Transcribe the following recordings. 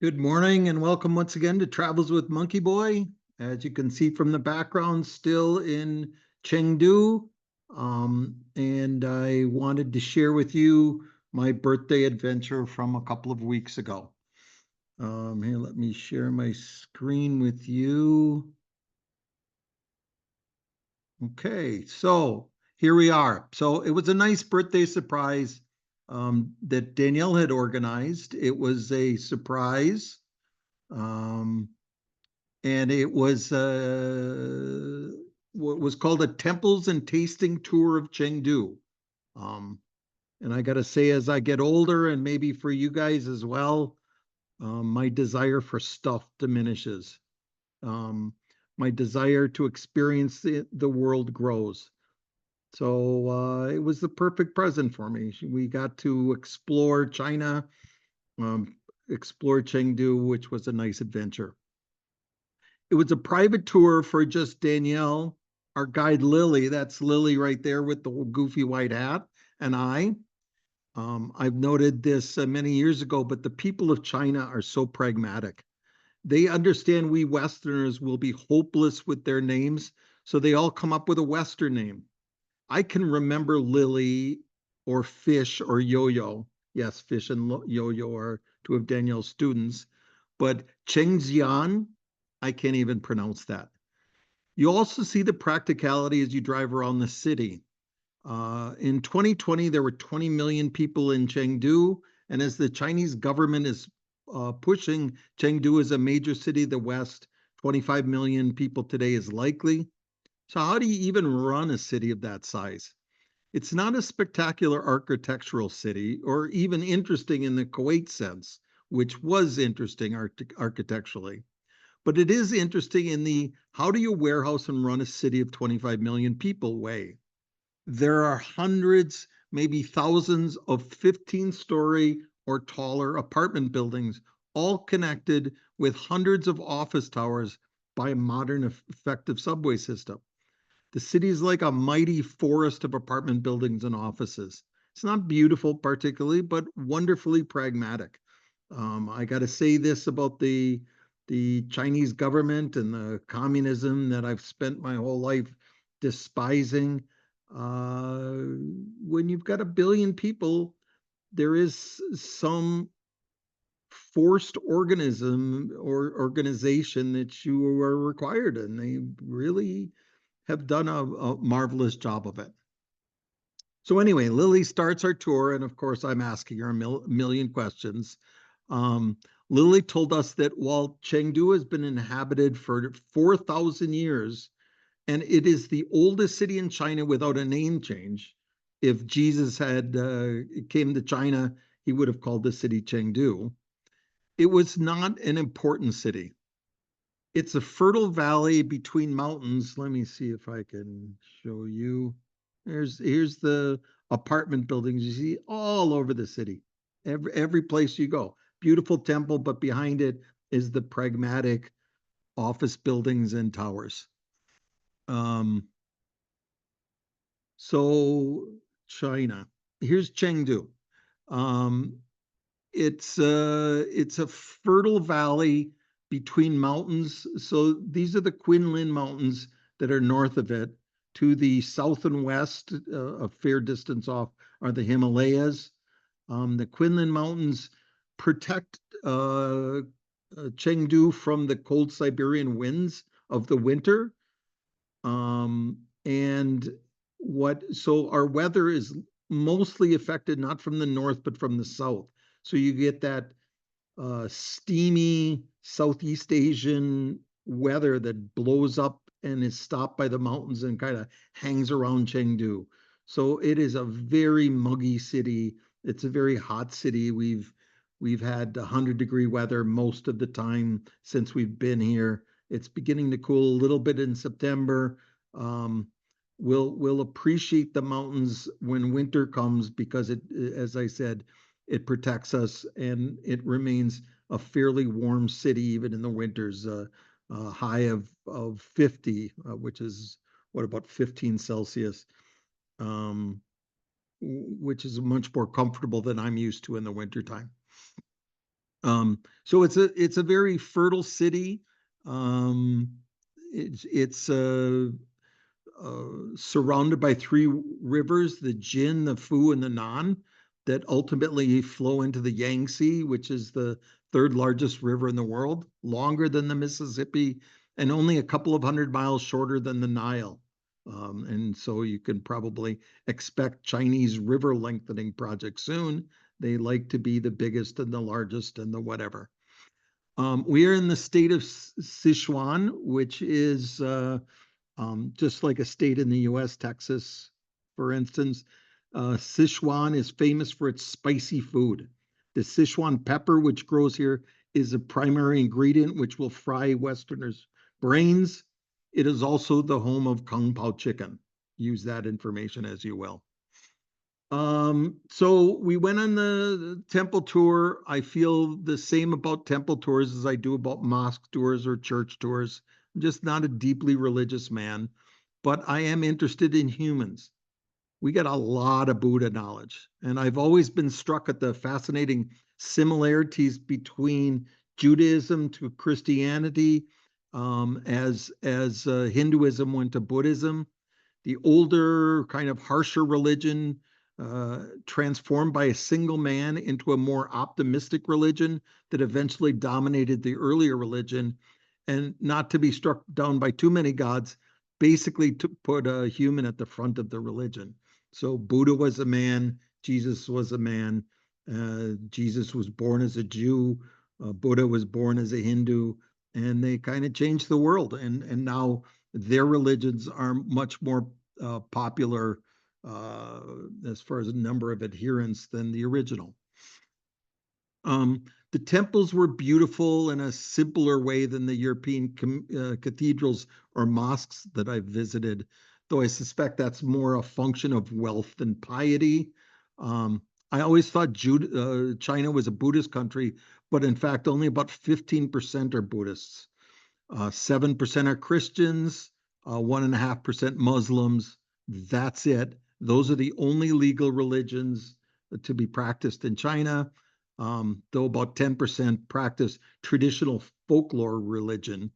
Good morning and welcome once again to Travels with Monkey Boy. As you can see from the background, still in Chengdu. And I wanted to share with you my birthday adventure from a couple of weeks ago. Here, let me share my screen with you. Okay, so here we are. So it was a nice birthday surprise that Danielle had organized. It was a surprise. Um, and it was what was called a Temples and Tasting Tour of Chengdu. Um, and I got to say, as I get older, and maybe for you guys as well, my desire for stuff diminishes. Um, my desire to experience the world grows. So it was the perfect present for me. We got to explore China, um, explore Chengdu, which was a nice adventure. It was a private tour for just Danielle, our guide Lily. That's Lily right there with the goofy white hat, and I. I've noted this many years ago, but the people of China are so pragmatic. They understand we Westerners will be hopeless with their names, so they all come up with a Western name. I can remember Lily or Fish or Yo-Yo. Yes, Fish and Yo-Yo are two of Danielle's students. But Chengxian, I can't even pronounce that. You also see the practicality as you drive around the city. In 2020, there were 20 million people in Chengdu, and as the Chinese government is pushing Chengdu as a major city of the West, 25 million people today is likely. So how do you even run a city of that size? It's not a spectacular architectural city or even interesting in the Kuwait sense, which was interesting architecturally. But it is interesting in the how do you warehouse and run a city of 25 million people way. There are hundreds, maybe thousands of 15-story or taller apartment buildings, all connected with hundreds of office towers by a modern, effective subway system. The city is like a mighty forest of apartment buildings and offices. It's not beautiful particularly, but wonderfully pragmatic. I got to say this about the Chinese government and the communism that I've spent my whole life despising. Uh, when you've got a billion people, there is some forced organism or organization that you are required, and they really have done a marvelous job of it. So anyway, Lily starts our tour, and of course, I'm asking her a million questions. Um, Lily told us that while Chengdu has been inhabited for 4,000 years, and it is the oldest city in China without a name change. If Jesus had came to China, he would have called the city Chengdu. It was not an important city. It's a fertile valley between mountains. Let me see if I can show you. Here's the apartment buildings you see all over the city. Every place you go. Beautiful temple, but behind it is the pragmatic office buildings and towers. Um, so China. Here's Chengdu. Um, it's a fertile valley between mountains. So these are the Quinlan Mountains that are north of it. To the south and west, a fair distance off, are the Himalayas. The Quinlan Mountains protect Chengdu from the cold Siberian winds of the winter. And so our weather is mostly affected not from the north, but from the south. So you get that steamy Southeast Asian weather that blows up and is stopped by the mountains and kind of hangs around Chengdu. So it is a very muggy city. It's a very hot city. We've had 100-degree weather most of the time since we've been here. It's beginning to cool a little bit in September. Um, we'll appreciate the mountains when winter comes because it, as I said, it protects us and it remains a fairly warm city even in the winters. High of 50, which is what about 15 Celsius, um, which is much more comfortable than I'm used to in the wintertime. So it's a very fertile city. Um, it's surrounded by three rivers, the Jin, the Fu, and the Nan, that ultimately flow into the Yangtze, which is the third largest river in the world, longer than the Mississippi, and only a couple of 100 miles shorter than the Nile. And so you can probably expect Chinese river lengthening projects soon. They like to be the biggest and the largest and the whatever. We are in the state of Sichuan, which is just like a state in the US, Texas, for instance. Sichuan is famous for its spicy food. The Sichuan pepper, which grows here, is a primary ingredient which will fry Westerners' brains. It is also the home of Kung Pao chicken. Use that information as you will. So we went on the temple tour. I feel the same about temple tours as I do about mosque tours or church tours. I'm just not a deeply religious man, but I am interested in humans. We get a lot of Buddha knowledge, and I've always been struck at the fascinating similarities between Judaism to Christianity, as Hinduism went to Buddhism. The older, kind of harsher religion transformed by a single man into a more optimistic religion that eventually dominated the earlier religion, and not to be struck down by too many gods, basically to put a human at the front of the religion. So Buddha was a man, Jesus was a man, Jesus was born as a Jew, Buddha was born as a Hindu, and they kind of changed the world. And now their religions are much more popular uh, as far as the number of adherents than the original. Um, the temples were beautiful in a simpler way than the European cathedrals or mosques that I've visited, though I suspect that's more a function of wealth than piety. Um, I always thought China was a Buddhist country, but in fact, only about 15% are Buddhists. 7% are Christians, 1.5% Muslims. That's it. Those are the only legal religions to be practiced in China, though about 10% practice traditional folklore religion.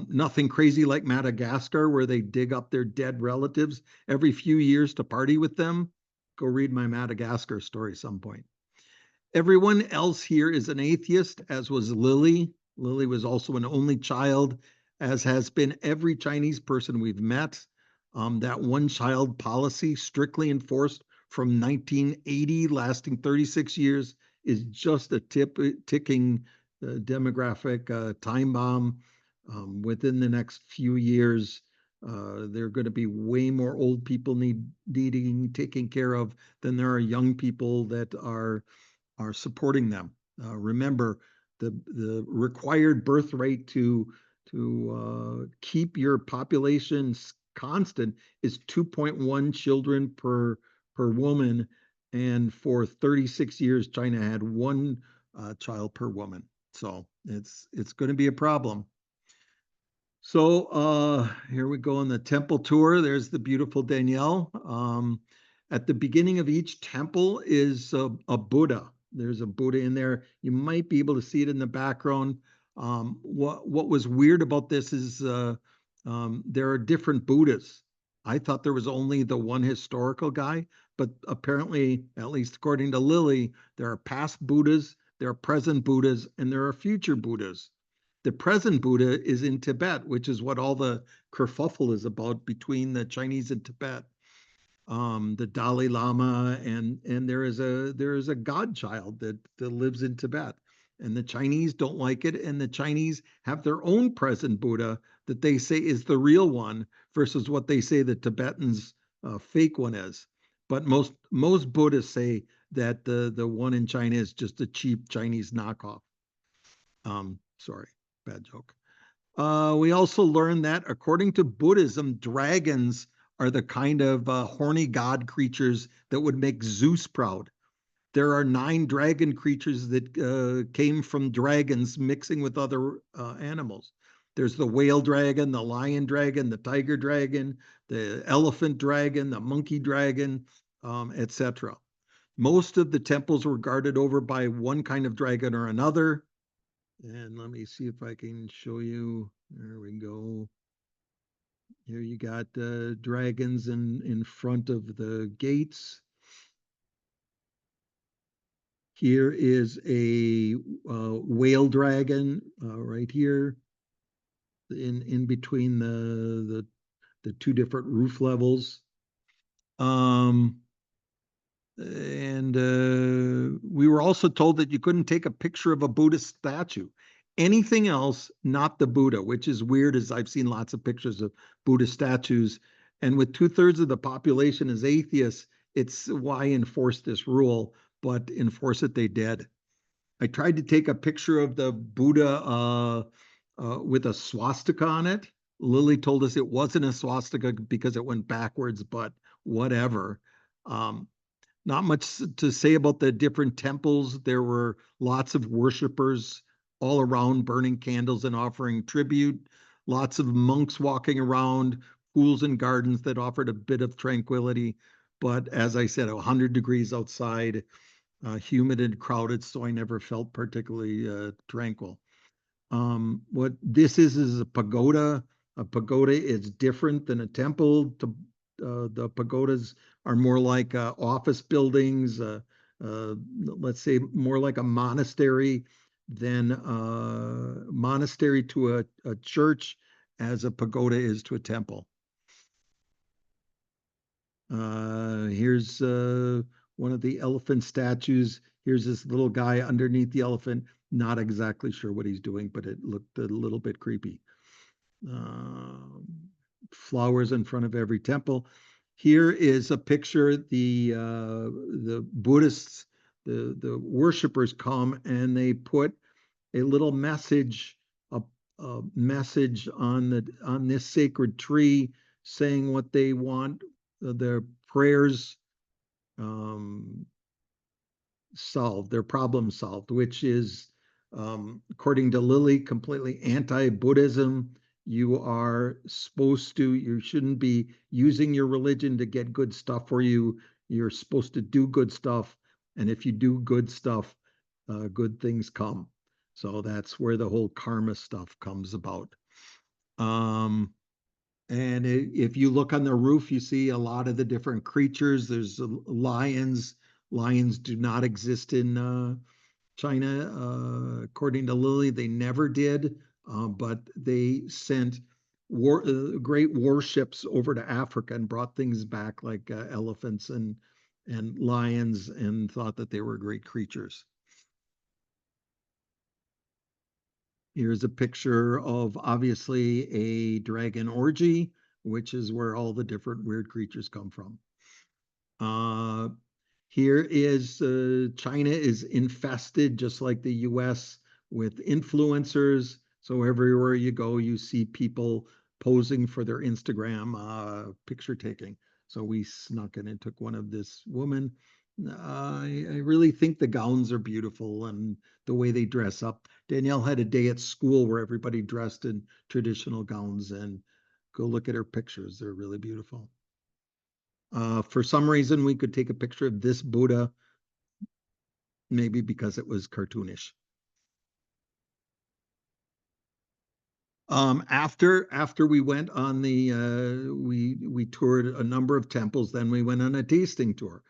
Nothing crazy like Madagascar, where they dig up their dead relatives every few years to party with them. Go read my Madagascar story some point. Everyone else here is an atheist, as was Lily. Lily was also an only child, as has been every Chinese person we've met. That one child policy, strictly enforced from 1980, lasting 36 years, is just a ticking demographic time bomb. Within the next few years, there are going to be way more old people needing taken care of than there are young people that are supporting them. Remember, the required birth rate to keep your population constant is 2.1 children per woman, and for 36 years, China had one child per woman. So it's going to be a problem. So here we go on the temple tour. There's the beautiful Danielle. At the beginning of each temple is a Buddha. There's a Buddha in there. You might be able to see it in the background. What was weird about this is there are different Buddhas. I thought there was only the one historical guy, but apparently, at least according to Lily, there are past Buddhas, there are present Buddhas, and there are future Buddhas. The present Buddha is in Tibet, which is what all the kerfuffle is about between the Chinese and Tibet. The Dalai Lama, and there is a godchild that lives in Tibet, and the Chinese don't like it, and the Chinese have their own present Buddha that they say is the real one versus what they say the Tibetans fake one is. But most Buddhists say that the one in China is just a cheap Chinese knockoff. Sorry, bad joke. We also learned that according to Buddhism, dragons are the kind of horny god creatures that would make Zeus proud. There are 9 dragon creatures that came from dragons mixing with other animals. There's the whale dragon, the lion dragon, the tiger dragon, the elephant dragon, the monkey dragon, etc. Most of the temples were guarded over by one kind of dragon or another. And let me see if I can show you. There we go. Here you got dragons in front of the gates. Here is a whale dragon right here in between the two different roof levels. And we were also told that you couldn't take a picture of a Buddhist statue. Anything else, not the Buddha, which is weird, as I've seen lots of pictures of Buddhist statues. And with 2/3 of the population as atheists, it's why enforce this rule, but enforce it they did. I tried to take a picture of the Buddha with a swastika on it. Lily told us it wasn't a swastika because it went backwards, but whatever. Um, Not much to say about the different temples. There were lots of worshipers all around burning candles and offering tribute, lots of monks walking around, pools and gardens that offered a bit of tranquility. But as I said, 100 degrees outside, humid and crowded, so I never felt particularly tranquil. What this is a pagoda. A pagoda is different than a temple. The pagodas are more like office buildings, let's say more like a monastery than a monastery to a church as a pagoda is to a temple. Here's one of the elephant statues. Here's this little guy underneath the elephant. Not exactly sure what he's doing, but it looked a little bit creepy. Um, Flowers in front of every temple. Here is a picture. The Buddhists, the worshipers come and they put a little message, a message on this sacred tree, saying what they want their prayers um, solved, their problem solved, which is, according to Lily, completely anti-Buddhism. You shouldn't be using your religion to get good stuff for you. You're supposed to do good stuff. And if you do good stuff, good things come. So that's where the whole karma stuff comes about. Um, and if you look on the roof, you see a lot of the different creatures. There's lions. Lions do not exist in China. According to Lily, they never did, but they sent great warships over to Africa and brought things back like elephants and lions and thought that they were great creatures. Here's a picture of obviously a dragon orgy, which is where all the different weird creatures come from. Uh, Here is China is infested, just like the US, with influencers. So everywhere you go, you see people posing for their Instagram picture taking. So we snuck in and took one of this woman. I really think the gowns are beautiful and the way they dress up. Danielle had a day at school where everybody dressed in traditional gowns, and go look at her pictures. They're really beautiful. For some reason, we could take a picture of this Buddha, maybe because it was cartoonish. After we went on we toured a number of temples, then we went on a tasting tour.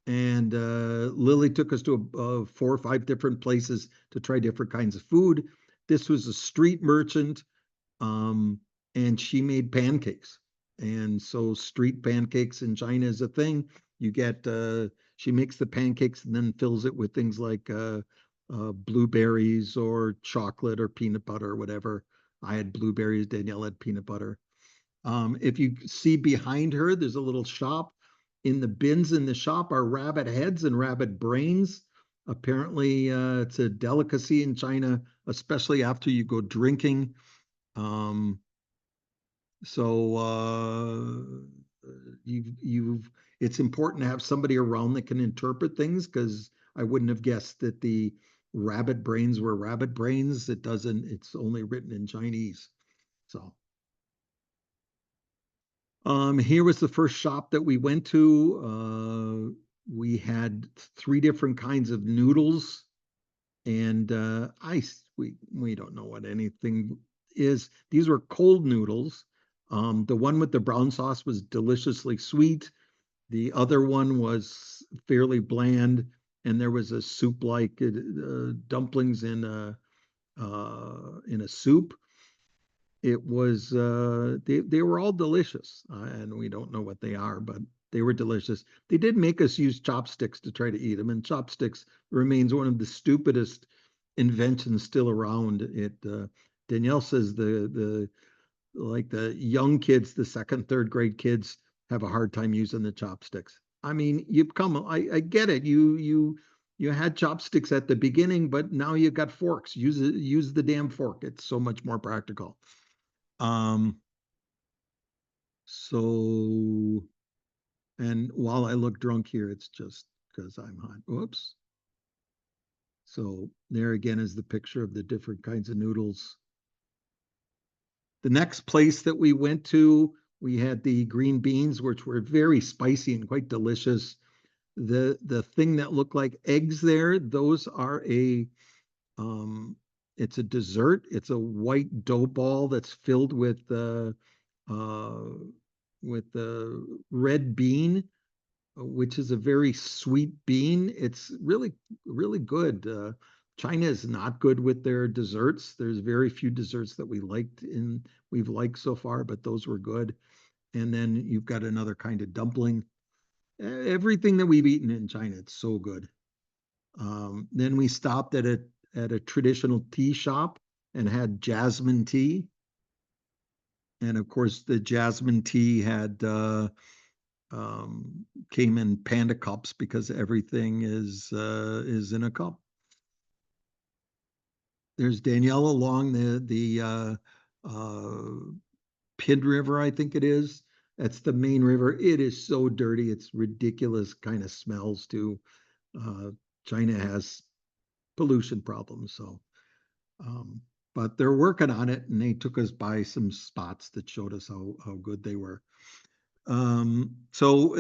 And Lily took us to 4 or 5 different places to try different kinds of food. This was a street merchant, um, and she made pancakes. And so street pancakes in China is a thing. You get she makes the pancakes and then fills it with things like blueberries or chocolate or peanut butter or whatever. I had blueberries, Danielle had peanut butter. If you see behind her, there's a little shop. In the bins in the shop are rabbit heads and rabbit brains. Apparently, it's a delicacy in China, especially after you go drinking. Um, so you've it's important to have somebody around that can interpret things, because I wouldn't have guessed that the rabbit brains were rabbit brains. It's only written in Chinese. So here was the first shop that we went to. We had 3 different kinds of noodles, and we don't know what anything is. These were cold noodles. The one with the brown sauce was deliciously sweet. The other one was fairly bland, and there was a soup like dumplings in a soup. It was they were all delicious, and we don't know what they are, but they were delicious. They did make us use chopsticks to try to eat them, and chopsticks remains one of the stupidest inventions still around. It Danielle says the like the young kids, the second, third grade kids have a hard time using the chopsticks. I mean, I get it. You had chopsticks at the beginning, but now you've got forks. Use the damn fork. It's so much more practical. Um, so, and while I look drunk here, it's just because I'm hot. Whoops. So there again is the picture of the different kinds of noodles. The next place that we went to, we had the green beans, which were very spicy and quite delicious. The thing that looked like eggs there, those are um, it's a dessert. It's a white dough ball that's filled uh, with the red bean, which is a very sweet bean. It's really, really good. China is not good with their desserts. There's very few desserts that we've liked so far, but those were good. And then you've got another kind of dumpling. Everything that we've eaten in China, it's so good. Then we stopped at a traditional tea shop and had jasmine tea. And of course, the jasmine tea had came in panda cups because everything is in a cup. There's Danielle along the Pid River, I think it is. That's the main river. It is so dirty. It's ridiculous kind of smells too. Uh, China has pollution problems, so um, but they're working on it, and they took us by some spots that showed us how good they were. So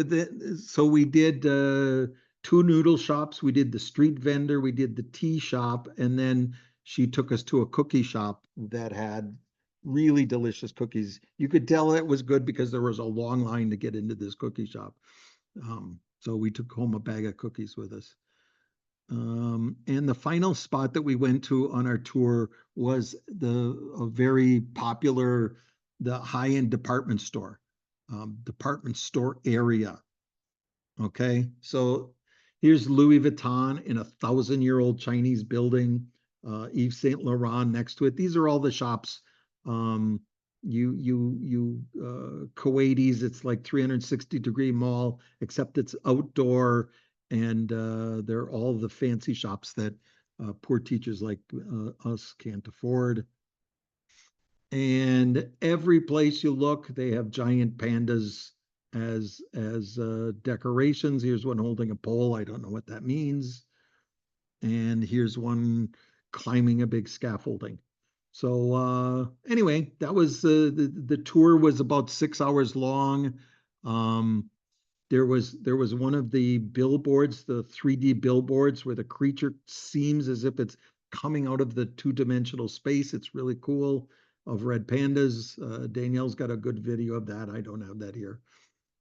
we did 2 noodle shops. We did the street vendor, we did the tea shop, and then she took us to a cookie shop that had really delicious cookies. You could tell it was good because there was a long line to get into this cookie shop. So we took home a bag of cookies with us. And the final spot that we went to on our tour was a very popular, the high-end department store area. Okay, so here's Louis Vuitton in a 1,000-year-old Chinese building, Yves Saint Laurent next to it. These are all the shops. Um, Kuwaitis, it's like 360-degree mall, except it's outdoor, and they're all the fancy shops that poor teachers like us can't afford. And every place you look, they have giant pandas as decorations. Here's one holding a pole. I don't know what that means. And here's one climbing a big scaffolding. So anyway, that was the tour was about 6 hours long. Um, there was one of the billboards, the 3D billboards, where the creature seems as if it's coming out of the two-dimensional space. It's really cool, of red pandas. Danielle's got a good video of that. I don't have that here.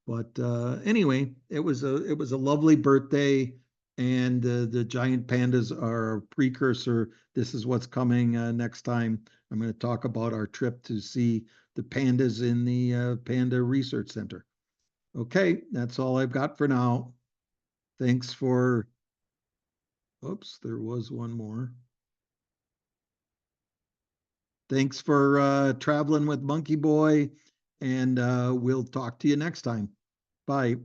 But anyway, it was a lovely birthday, and the giant pandas are a precursor. This is what's coming next time. I'm going to talk about our trip to see the pandas in the Panda Research Center. Okay, that's all I've got for now. Thanks for, oops, there was one more. Thanks for traveling with Monkey Boy, and we'll talk to you next time. Bye.